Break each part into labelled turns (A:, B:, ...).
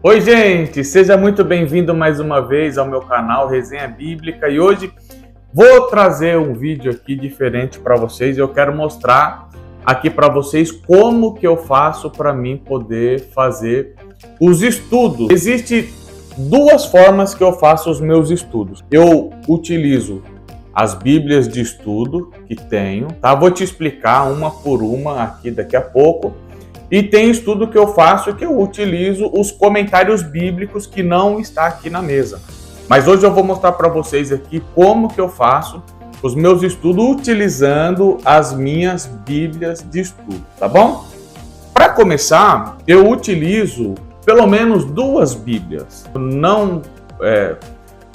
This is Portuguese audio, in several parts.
A: Oi, gente! Seja muito bem-vindo mais uma vez ao meu canal Resenha Bíblica e hoje vou trazer um vídeo aqui diferente para vocês. Eu quero mostrar aqui para vocês como que eu faço para mim poder fazer os estudos. Existem duas formas que eu faço os meus estudos. Eu utilizo as Bíblias de estudo que tenho, tá? Vou te explicar uma por uma aqui daqui a pouco. E tem estudo que eu faço que eu utilizo os comentários bíblicos que não está aqui na mesa. Mas hoje eu vou mostrar para vocês aqui como que eu faço os meus estudos utilizando as minhas Bíblias de estudo, tá bom? Para começar, eu utilizo pelo menos duas Bíblias. Eu não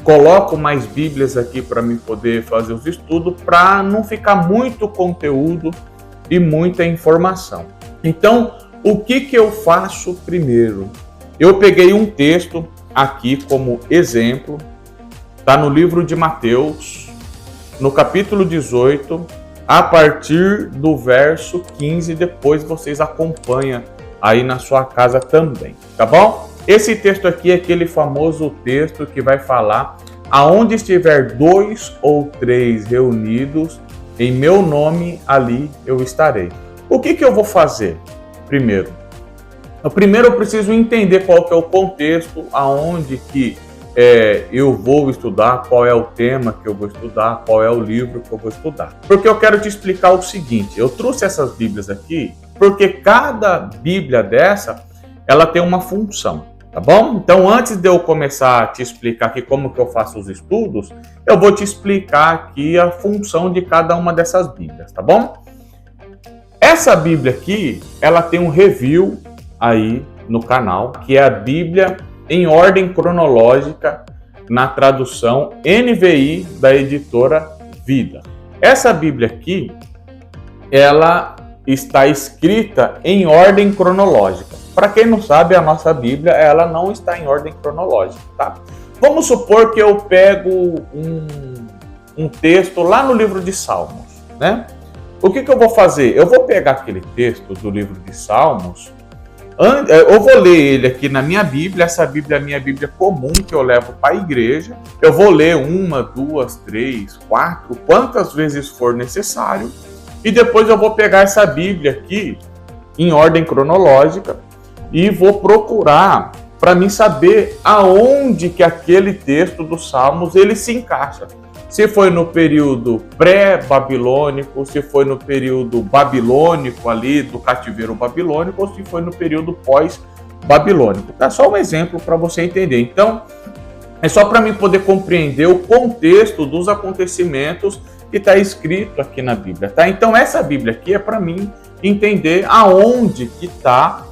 A: coloco mais Bíblias aqui para mim poder fazer os estudos, para não ficar muito conteúdo e muita informação. Então, o que eu faço primeiro? Eu peguei um texto aqui como exemplo, está no livro de Mateus, no capítulo 18, a partir do verso 15, depois vocês acompanham aí na sua casa também, tá bom? Esse texto aqui é aquele famoso texto que vai falar: aonde estiver 2 ou 3 reunidos, em meu nome, ali eu estarei. O que eu vou fazer? Primeiro eu preciso entender qual que é o contexto, aonde que eu vou estudar, qual é o tema que eu vou estudar, qual é o livro que eu vou estudar. Porque eu quero te explicar o seguinte: eu trouxe essas Bíblias aqui porque cada Bíblia dessa, ela tem uma função, tá bom? Então, antes de eu começar a te explicar aqui como que eu faço os estudos, eu vou te explicar aqui a função de cada uma dessas Bíblias, tá bom? Essa Bíblia aqui, ela tem um review aí no canal, que é a Bíblia em ordem cronológica, na tradução NVI da editora Vida. Essa Bíblia aqui, ela está escrita em ordem cronológica. Para quem não sabe, a nossa Bíblia, ela não está em ordem cronológica, tá? Vamos supor que eu pego um texto lá no livro de Salmos, né? O que eu vou fazer? Eu vou pegar aquele texto do livro de Salmos, eu vou ler ele aqui na minha Bíblia. Essa Bíblia é a minha Bíblia comum que eu levo para a igreja. Eu vou ler 1, 2, 3, 4, quantas vezes for necessário. E depois eu vou pegar essa Bíblia aqui em ordem cronológica e vou procurar para mim saber aonde que aquele texto dos Salmos ele se encaixa. Se foi no período pré-babilônico, se foi no período babilônico ali, do cativeiro babilônico, ou se foi no período pós-babilônico. Tá só um exemplo para você entender. Então, é só para mim poder compreender o contexto dos acontecimentos que está escrito aqui na Bíblia, tá? Então, essa Bíblia aqui é para mim entender aonde que está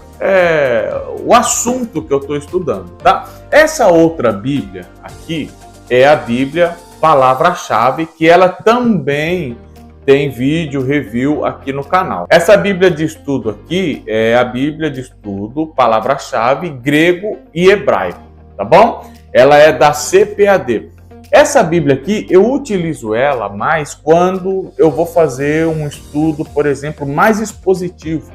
A: o assunto que eu estou estudando, tá? Essa outra Bíblia aqui é a Bíblia Palavra-Chave, que ela também tem vídeo review aqui no canal. Essa Bíblia de estudo aqui é a Bíblia de estudo Palavra-Chave grego e hebraico, tá bom? Ela é da CPAD. Essa Bíblia aqui eu utilizo ela mais quando eu vou fazer um estudo, por exemplo, mais expositivo,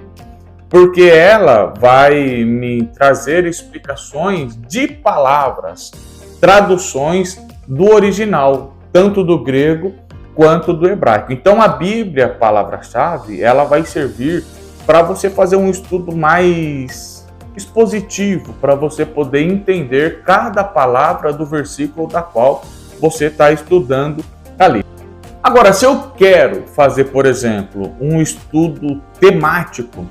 A: porque ela vai me trazer explicações de palavras, traduções do original, tanto do grego quanto do hebraico. Então a Bíblia Palavra-Chave, ela vai servir para você fazer um estudo mais expositivo, para você poder entender cada palavra do versículo da qual você está estudando ali. Agora, se eu quero fazer, por exemplo, um estudo temático,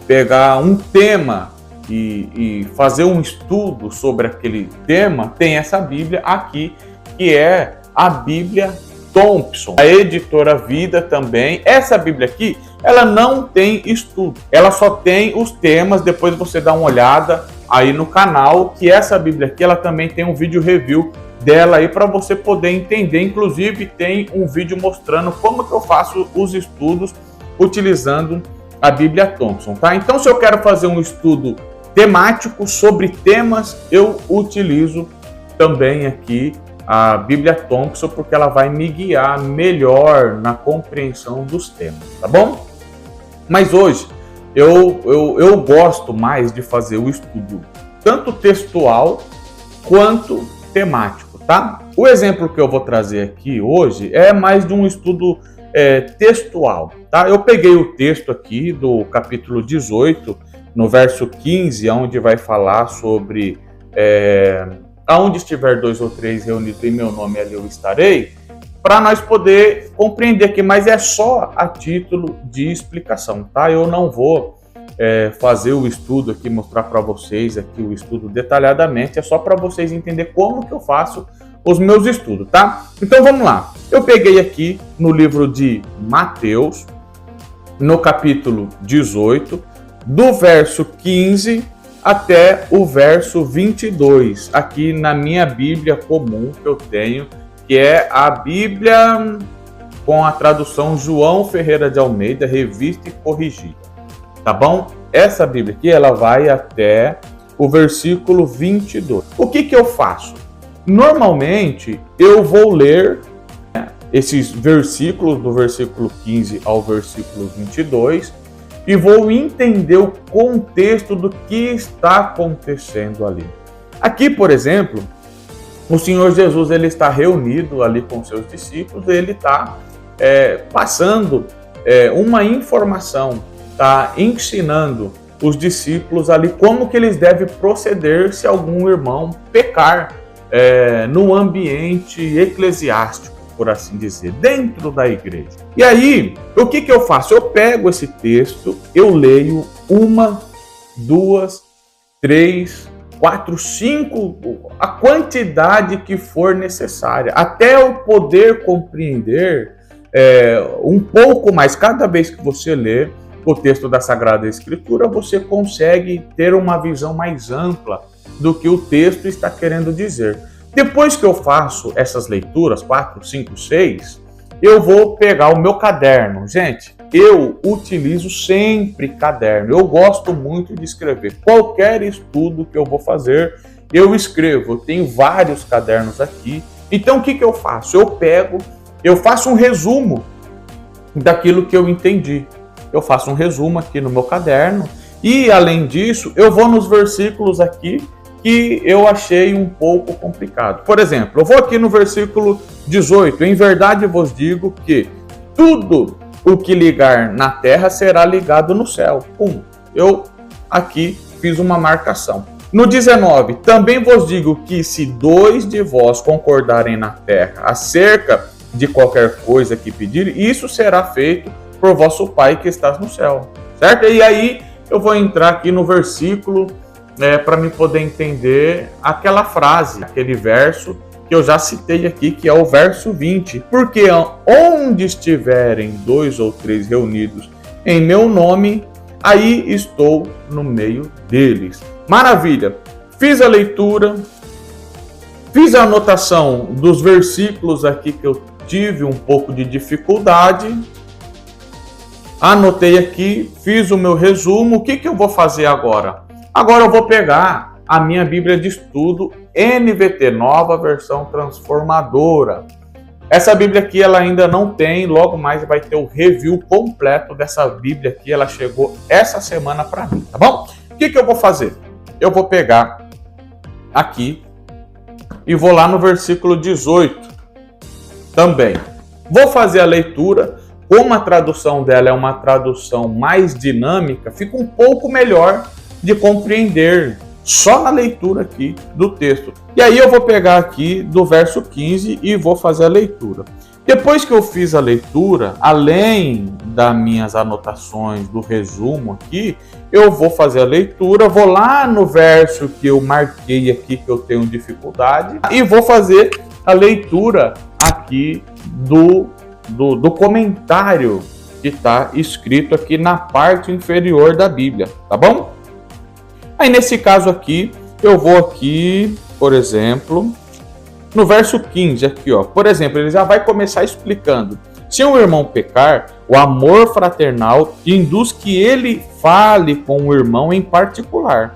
A: pegar um tema e fazer um estudo sobre aquele tema, tem essa Bíblia aqui, que é a Bíblia Thompson, a editora Vida também. Essa Bíblia aqui, ela não tem estudo, ela só tem os temas. Depois você dá uma olhada aí no canal, que essa Bíblia aqui, ela também tem um vídeo review dela aí para você poder entender. Inclusive tem um vídeo mostrando como que eu faço os estudos utilizando a Bíblia Thompson, tá? Então, se eu quero fazer um estudo temático sobre temas, eu utilizo também aqui a Bíblia Thompson, porque ela vai me guiar melhor na compreensão dos temas, tá bom? Mas hoje eu gosto mais de fazer o estudo tanto textual quanto temático, tá? O exemplo que eu vou trazer aqui hoje é mais de um estudo textual, tá? Eu peguei o texto aqui do capítulo 18, no verso 15, onde vai falar sobre aonde estiver 2 ou 3 reunidos em meu nome, ali eu estarei, para nós poder compreender aqui, mas é só a título de explicação, tá? Eu não vou fazer o estudo aqui, mostrar para vocês aqui o estudo detalhadamente, é só para vocês entenderem como que eu faço os meus estudos, tá? Então vamos lá. Eu peguei aqui no livro de Mateus, no capítulo 18, do verso 15 até o verso 22, aqui na minha Bíblia comum que eu tenho, que é a Bíblia com a tradução João Ferreira de Almeida, revista e corrigida, tá bom? Essa Bíblia aqui, ela vai até o versículo 22. O que eu faço? Normalmente, eu vou ler esses versículos, do versículo 15 ao versículo 22, e vou entender o contexto do que está acontecendo ali. Aqui, por exemplo, o Senhor Jesus ele está reunido ali com seus discípulos, ele está passando uma informação, está ensinando os discípulos ali como que eles devem proceder se algum irmão pecar no ambiente eclesiástico, por assim dizer, dentro da igreja. E aí, o que eu faço? Eu pego esse texto, eu leio 1, 2, 3, 4, 5, a quantidade que for necessária, até eu poder compreender um pouco mais. Cada vez que você lê o texto da Sagrada Escritura, você consegue ter uma visão mais ampla do que o texto está querendo dizer. Depois que eu faço essas leituras, 4, 5, 6, eu vou pegar o meu caderno. Gente, eu utilizo sempre caderno. Eu gosto muito de escrever. Qualquer estudo que eu vou fazer, eu escrevo. Eu tenho vários cadernos aqui. Então, o que eu faço? Eu faço um resumo daquilo que eu entendi. Eu faço um resumo aqui no meu caderno. E, além disso, eu vou nos versículos aqui que eu achei um pouco complicado. Por exemplo, eu vou aqui no versículo 18. Em verdade vos digo que tudo o que ligar na terra será ligado no céu. Eu aqui fiz uma marcação. No 19, também vos digo que se 2 de vós concordarem na terra acerca de qualquer coisa que pedirem, isso será feito por vosso Pai que estás no céu. Certo? E aí eu vou entrar aqui no versículo para me poder entender aquela frase, aquele verso que eu já citei aqui, que é o verso 20. Porque onde estiverem 2 ou 3 reunidos em meu nome, aí estou no meio deles. Maravilha! Fiz a leitura, fiz a anotação dos versículos aqui que eu tive um pouco de dificuldade, anotei aqui, fiz o meu resumo. O que eu vou fazer agora? Agora eu vou pegar a minha Bíblia de estudo NVT, Nova Versão Transformadora. Essa Bíblia aqui ela ainda não tem, logo mais vai ter o review completo dessa Bíblia aqui, ela chegou essa semana para mim, tá bom? O que eu vou fazer? Eu vou pegar aqui e vou lá no versículo 18 também. Vou fazer a leitura, como a tradução dela é uma tradução mais dinâmica, fica um pouco melhor de compreender só na leitura aqui do texto. E aí eu vou pegar aqui do verso 15 e vou fazer a leitura. Depois que eu fiz a leitura, além das minhas anotações do resumo aqui, eu vou fazer a leitura, vou lá no verso que eu marquei aqui que eu tenho dificuldade e vou fazer a leitura aqui do comentário que está escrito aqui na parte inferior da Bíblia, tá bom? Aí nesse caso aqui, eu vou aqui, por exemplo, no verso 15 aqui, ó. Por exemplo, ele já vai começar explicando. Se um irmão pecar, o amor fraternal induz que ele fale com o irmão em particular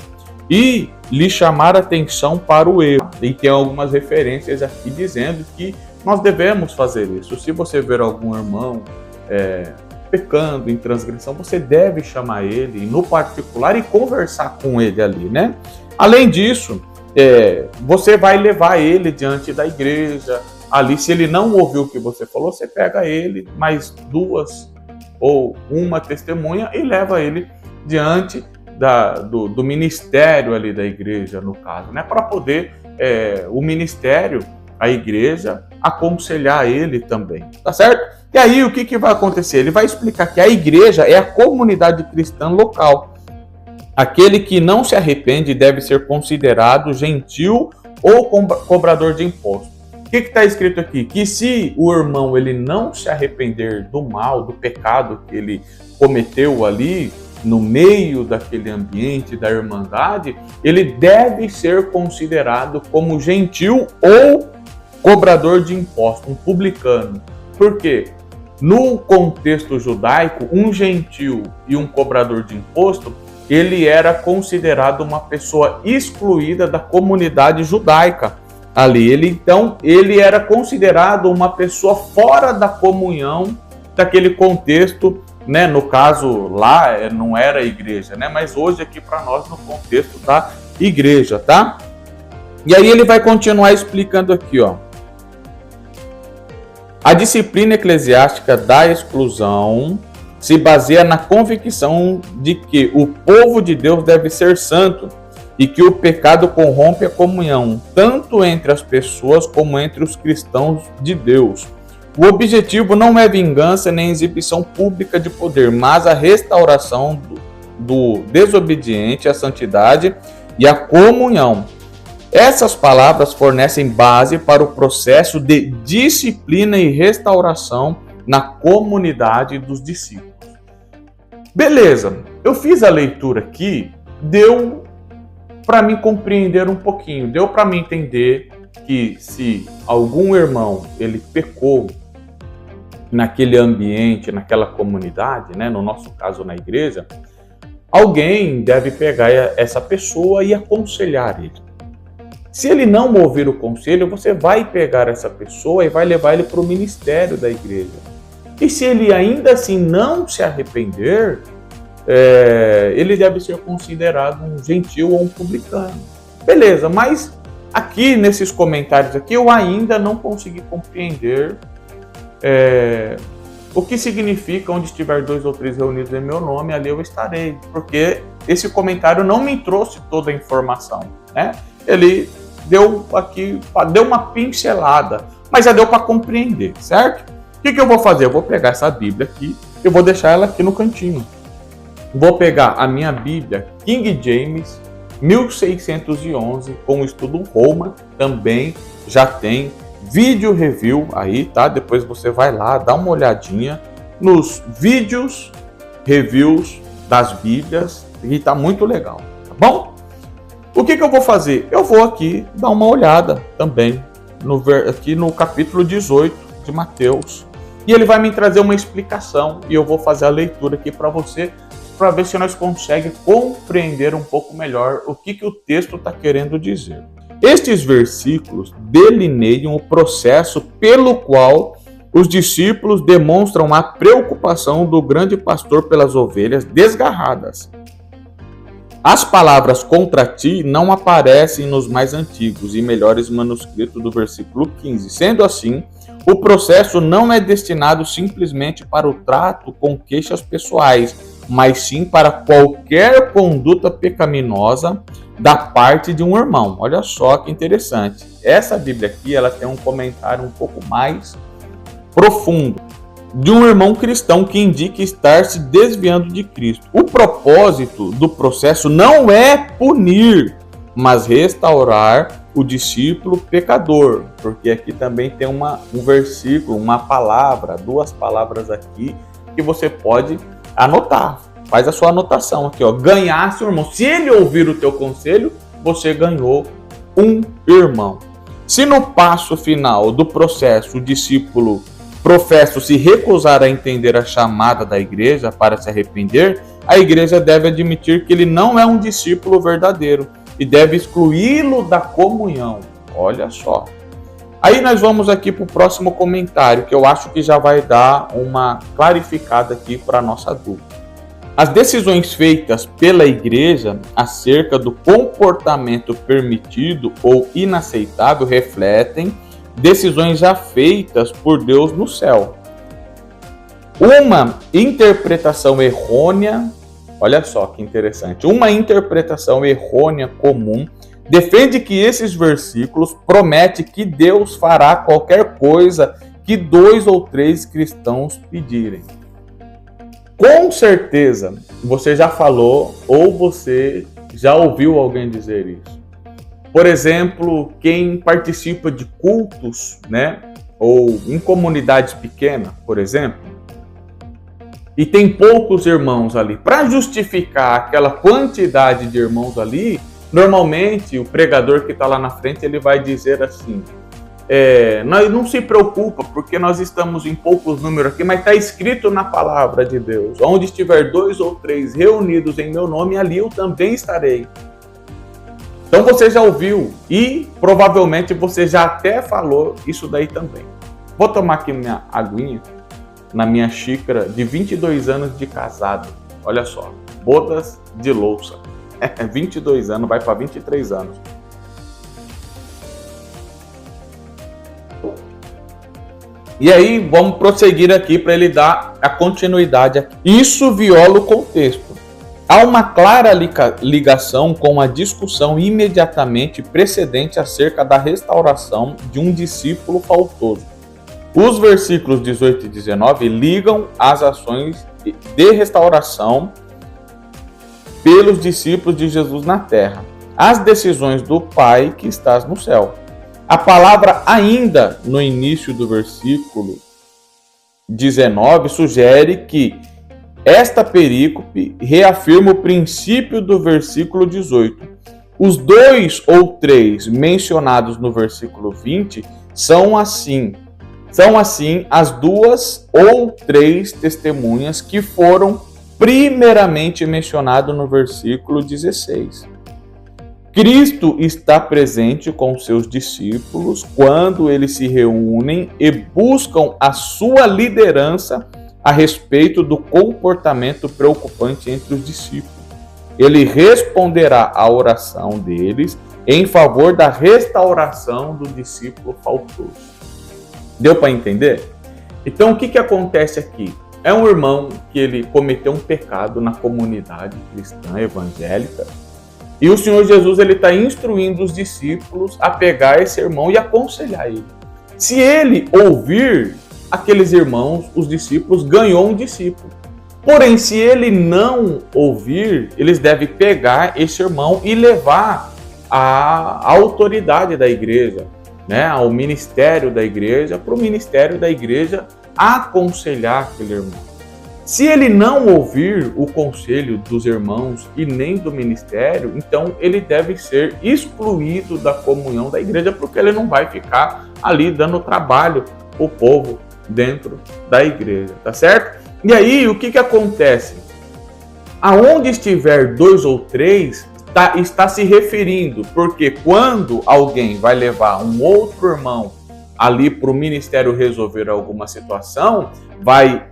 A: e lhe chamar atenção para o erro. E tem algumas referências aqui dizendo que nós devemos fazer isso. Se você ver algum irmão pecando em transgressão, você deve chamar ele no particular e conversar com ele ali, né? Além disso, você vai levar ele diante da igreja. Ali, se ele não ouviu o que você falou, você pega ele, mais 2 ou 1 testemunha e leva ele diante do ministério ali da igreja, no caso, né? Para poder o ministério, a igreja, aconselhar ele também, tá certo? E aí, o que vai acontecer? Ele vai explicar que a igreja é a comunidade cristã local. Aquele que não se arrepende deve ser considerado gentil ou cobrador de impostos. O que está escrito aqui? Que se o irmão ele não se arrepender do mal, do pecado que ele cometeu ali, no meio daquele ambiente da irmandade, ele deve ser considerado como gentil ou cobrador de impostos, um publicano. Por quê? No contexto judaico, um gentil e um cobrador de imposto, ele era considerado uma pessoa excluída da comunidade judaica ali. Então, ele era considerado uma pessoa fora da comunhão daquele contexto, né? No caso, lá não era a igreja, né? Mas hoje aqui para nós, no contexto da igreja, tá? E aí ele vai continuar explicando aqui, ó. A disciplina eclesiástica da exclusão se baseia na convicção de que o povo de Deus deve ser santo e que o pecado corrompe a comunhão, tanto entre as pessoas como entre os cristãos de Deus. O objetivo não é vingança nem exibição pública de poder, mas a restauração do desobediente à santidade e à comunhão. Essas palavras fornecem base para o processo de disciplina e restauração na comunidade dos discípulos. Beleza, eu fiz a leitura aqui, deu para mim compreender um pouquinho, deu para mim entender que se algum irmão ele pecou naquele ambiente, naquela comunidade, né, no nosso caso na igreja, alguém deve pegar essa pessoa e aconselhar ele. Se ele não ouvir o conselho, você vai pegar essa pessoa e vai levar ele para o ministério da igreja. E se ele ainda assim não se arrepender, ele deve ser considerado um gentil ou um publicano. Beleza, mas aqui nesses comentários aqui eu ainda não consegui compreender o que significa onde estiver 2 ou 3 reunidos em meu nome, ali eu estarei. Porque esse comentário não me trouxe toda a informação, né? Ele deu uma pincelada, mas já deu para compreender, certo? O que eu vou fazer? Eu vou pegar essa Bíblia aqui, eu vou deixar ela aqui no cantinho. Vou pegar a minha Bíblia King James 1611 com o estudo Roma, também já tem vídeo review aí, tá? Depois você vai lá, dá uma olhadinha nos vídeos reviews das Bíblias e tá muito legal, tá bom? O que eu vou fazer? Eu vou aqui dar uma olhada também aqui no capítulo 18 de Mateus. E ele vai me trazer uma explicação e eu vou fazer a leitura aqui para você, para ver se nós conseguimos compreender um pouco melhor o que o texto está querendo dizer. Estes versículos delineiam o processo pelo qual os discípulos demonstram a preocupação do grande pastor pelas ovelhas desgarradas. As palavras contra ti não aparecem nos mais antigos e melhores manuscritos do versículo 15. Sendo assim, o processo não é destinado simplesmente para o trato com queixas pessoais, mas sim para qualquer conduta pecaminosa da parte de um irmão. Olha só que interessante. Essa Bíblia aqui, ela tem um comentário um pouco mais profundo de um irmão cristão que indica estar se desviando de Cristo. O propósito do processo não é punir, mas restaurar o discípulo pecador, porque aqui também tem um versículo, uma palavra, 2 palavras aqui que você pode anotar. Faz a sua anotação aqui, ó. Ganhar seu irmão. Se ele ouvir o teu conselho, você ganhou um irmão. Se no passo final do processo o discípulo professo se recusar a entender a chamada da igreja para se arrepender, a igreja deve admitir que ele não é um discípulo verdadeiro e deve excluí-lo da comunhão. Olha só. Aí nós vamos aqui para o próximo comentário, que eu acho que já vai dar uma clarificada aqui para a nossa dúvida. as decisões feitas pela igreja acerca do comportamento permitido ou inaceitável refletem decisões já feitas por Deus no céu. Uma interpretação errônea, olha só que interessante, uma interpretação errônea comum defende que esses versículos prometem que Deus fará qualquer coisa que 2 ou 3 cristãos pedirem. Com certeza, você já falou ou você já ouviu alguém dizer isso. Por exemplo, quem participa de cultos, né, ou em comunidades pequenas, por exemplo, e tem poucos irmãos ali. Para justificar aquela quantidade de irmãos ali, normalmente o pregador que está lá na frente ele vai dizer assim: não se preocupa, porque nós estamos em poucos números aqui, mas está escrito na palavra de Deus: onde estiver 2 ou 3 reunidos em meu nome, ali eu também estarei. Então você já ouviu e provavelmente você já até falou isso daí também. Vou tomar aqui minha aguinha na minha xícara de 22 anos de casado. Olha só, bodas de louça. 22 anos, vai para 23 anos. E aí, vamos prosseguir aqui para ele dar a continuidade aqui. Isso viola o contexto. Há uma clara ligação com a discussão imediatamente precedente acerca da restauração de um discípulo faltoso. Os versículos 18 e 19 ligam as ações de restauração pelos discípulos de Jesus na terra, as decisões do Pai que estás no céu. A palavra ainda no início do versículo 19 sugere que esta perícope reafirma o princípio do versículo 18. Os 2 ou 3 mencionados no versículo 20 são assim as 2 ou 3 testemunhas que foram primeiramente mencionadas no versículo 16. Cristo está presente com seus discípulos quando eles se reúnem e buscam a sua liderança a respeito do comportamento preocupante entre os discípulos. Ele responderá à oração deles em favor da restauração do discípulo faltoso. Deu para entender? Então, o que acontece aqui? É um irmão que ele cometeu um pecado na comunidade cristã evangélica e o Senhor Jesus ele está instruindo os discípulos a pegar esse irmão e aconselhar ele. Se ele ouvir aqueles irmãos, os discípulos, ganhou um discípulo. Porém, se ele não ouvir, eles devem pegar esse irmão e levar à autoridade da igreja, né, ao ministério da igreja, para o ministério da igreja aconselhar aquele irmão. Se ele não ouvir o conselho dos irmãos e nem do ministério, então ele deve ser excluído da comunhão da igreja, porque ele não vai ficar ali dando trabalho para o povo dentro da igreja, tá certo? E aí, o que acontece? Aonde estiver 2 ou 3, está se referindo, porque quando alguém vai levar um outro irmão ali para o ministério resolver alguma situação, vai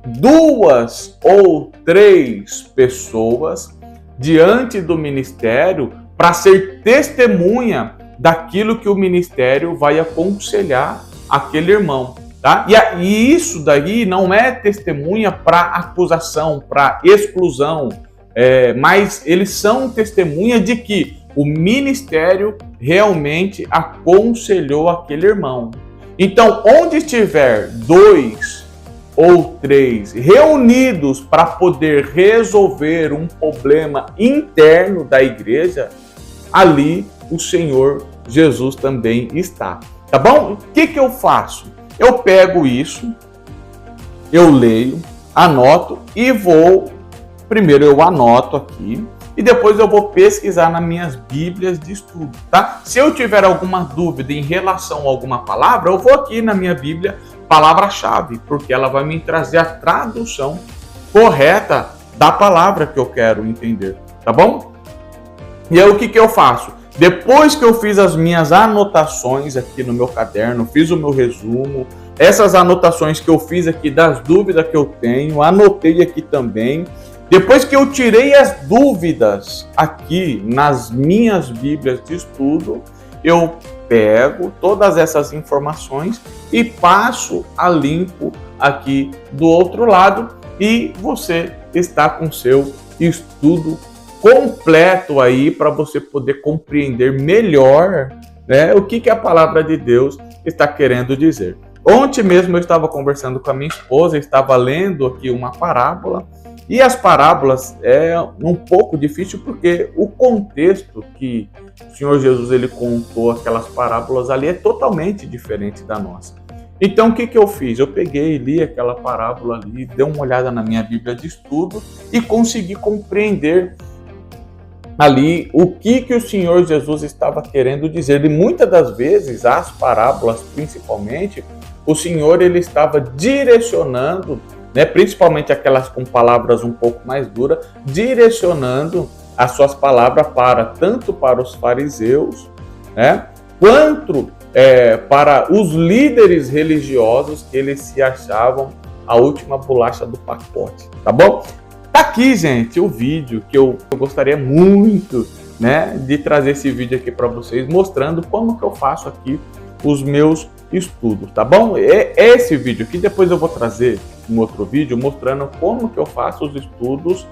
A: 2 ou 3 pessoas diante do ministério para ser testemunha daquilo que o ministério vai aconselhar aquele irmão. Tá? E isso daí não é testemunha para acusação, para exclusão, mas eles são testemunha de que o ministério realmente aconselhou aquele irmão. Então, onde estiver 2 ou 3 reunidos para poder resolver um problema interno da igreja, ali o Senhor Jesus também está. Tá bom? O que eu faço? Eu pego isso, eu leio, anoto e primeiro eu anoto aqui e depois eu vou pesquisar nas minhas bíblias de estudo, tá? Se eu tiver alguma dúvida em relação a alguma palavra, eu vou aqui na minha bíblia, palavra-chave, porque ela vai me trazer a tradução correta da palavra que eu quero entender, tá bom? E aí o que eu faço? Depois que eu fiz as minhas anotações aqui no meu caderno, fiz o meu resumo, essas anotações que eu fiz aqui das dúvidas que eu tenho, anotei aqui também, Depois que eu tirei as dúvidas aqui nas minhas Bíblias de estudo, eu pego todas essas informações e passo a limpo aqui do outro lado e você está com seu estudo completo aí para você poder compreender melhor, né, o que a palavra de Deus está querendo dizer. Ontem mesmo eu estava conversando com a minha esposa, estava lendo aqui uma parábola, e as parábolas é um pouco difícil porque o contexto que o Senhor Jesus ele contou aquelas parábolas ali é totalmente diferente da nossa. Então o que eu fiz? Eu peguei, li aquela parábola ali, dei uma olhada na minha Bíblia de estudo e consegui compreender ali o que o Senhor Jesus estava querendo dizer. E muitas das vezes, as parábolas principalmente, o Senhor ele estava direcionando, né, principalmente aquelas com palavras um pouco mais duras, direcionando as suas palavras tanto para os fariseus, né, quanto para os líderes religiosos que eles se achavam a última bolacha do pacote, tá bom? Tá aqui, gente, o vídeo que eu gostaria muito, né, de trazer esse vídeo aqui para vocês, mostrando como que eu faço aqui os meus estudos, tá bom? Esse vídeo aqui, depois eu vou trazer um outro vídeo mostrando como que eu faço os estudos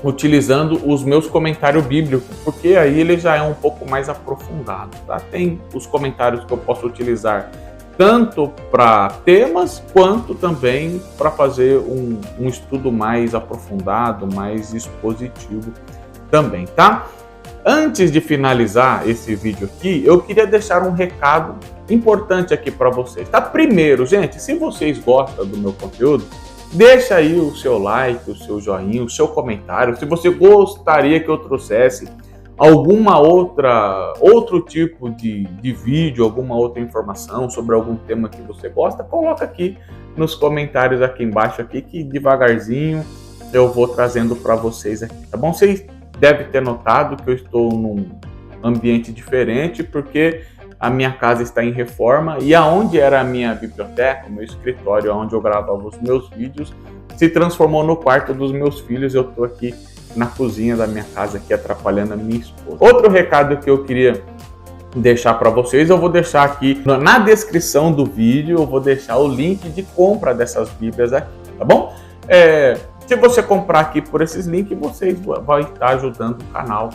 A: utilizando os meus comentários bíblicos, porque aí ele já é um pouco mais aprofundado, tá? Tem os comentários que eu posso utilizar tanto para temas, quanto também para fazer um estudo mais aprofundado, mais expositivo também, tá? Antes de finalizar esse vídeo aqui, eu queria deixar um recado importante aqui para vocês, tá? Primeiro, gente, se vocês gostam do meu conteúdo, deixa aí o seu like, o seu joinha, o seu comentário. Se você gostaria que eu trouxesse outro tipo de vídeo, alguma outra informação sobre algum tema que você gosta, coloca aqui nos comentários aqui embaixo aqui, que devagarzinho eu vou trazendo para vocês aqui, tá bom? Vocês devem ter notado que eu estou num ambiente diferente, porque a minha casa está em reforma e aonde era a minha biblioteca, o meu escritório, onde eu gravava os meus vídeos, se transformou no quarto dos meus filhos. Eu estou aqui na cozinha da minha casa, aqui atrapalhando a minha esposa. Outro recado que eu queria deixar para vocês, eu vou deixar aqui na descrição do vídeo, eu vou deixar o link de compra dessas Bíblias aqui, tá bom? Se você comprar aqui por esses links, vocês vão estar ajudando o canal,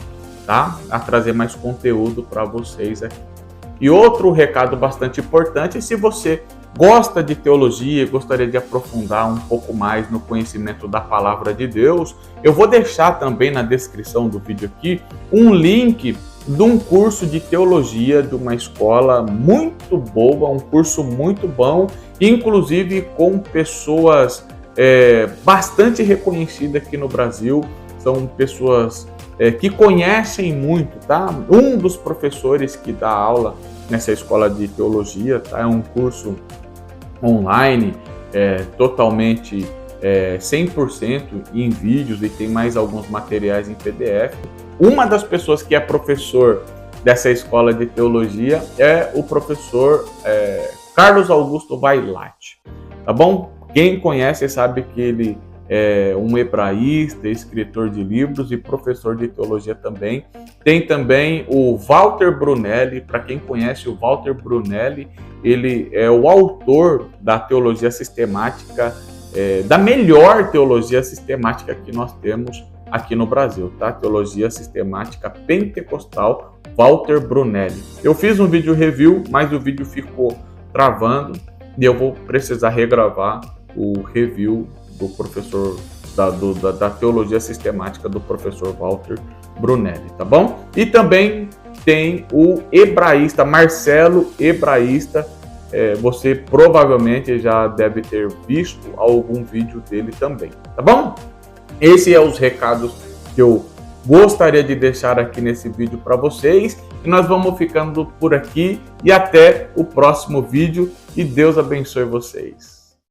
A: tá? A trazer mais conteúdo para vocês aqui. E outro recado bastante importante, se você gosta de teologia e gostaria de aprofundar um pouco mais no conhecimento da palavra de Deus, eu vou deixar também na descrição do vídeo aqui um link de um curso de teologia de uma escola muito boa, um curso muito bom, inclusive com pessoas bastante reconhecidas aqui no Brasil, são pessoas que conhecem muito, tá? Um dos professores que dá aula nessa escola de teologia, tá? É um curso online, totalmente 100% em vídeos, e tem mais alguns materiais em PDF. Uma das pessoas que é professor dessa escola de teologia é o professor Carlos Augusto Vailate, tá bom? Quem conhece sabe que ele é um hebraísta, escritor de livros e professor de teologia também. Tem também o Walter Brunelli. Para quem conhece o Walter Brunelli, ele é o autor da teologia sistemática, da melhor teologia sistemática que nós temos aqui no Brasil, tá? Teologia sistemática pentecostal, Walter Brunelli. Eu fiz um vídeo review, mas o vídeo ficou travando e eu vou precisar regravar o review do professor da teologia sistemática do professor Walter Brunelli, tá bom? E também tem o hebraísta, Marcelo Hebraísta. Você provavelmente já deve ter visto algum vídeo dele também, tá bom? Esses são os recados que eu gostaria de deixar aqui nesse vídeo para vocês. E nós vamos ficando por aqui e até o próximo vídeo. E Deus abençoe vocês.